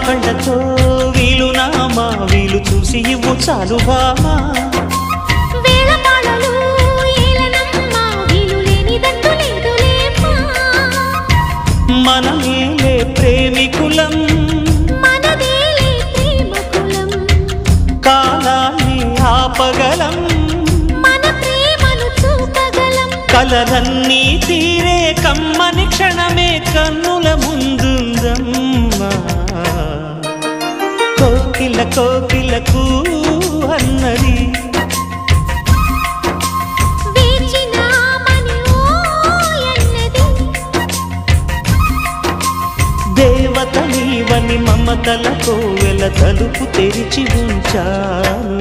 కళ్ళతో వీలునామా వీలు చూసి ఇవ్వు చాలు బామా మనమేలే ప్రేమికులం కాలాన్ని ఆపగలం కలలన్నీ తీరే కమ్మని క్షణమే కన్నుల ముందుందమ్మా కోకిల కోకిలకు అన్నది దేవత నీవని మమతల కోవెల తలుపు తెరిచి ఉంచాను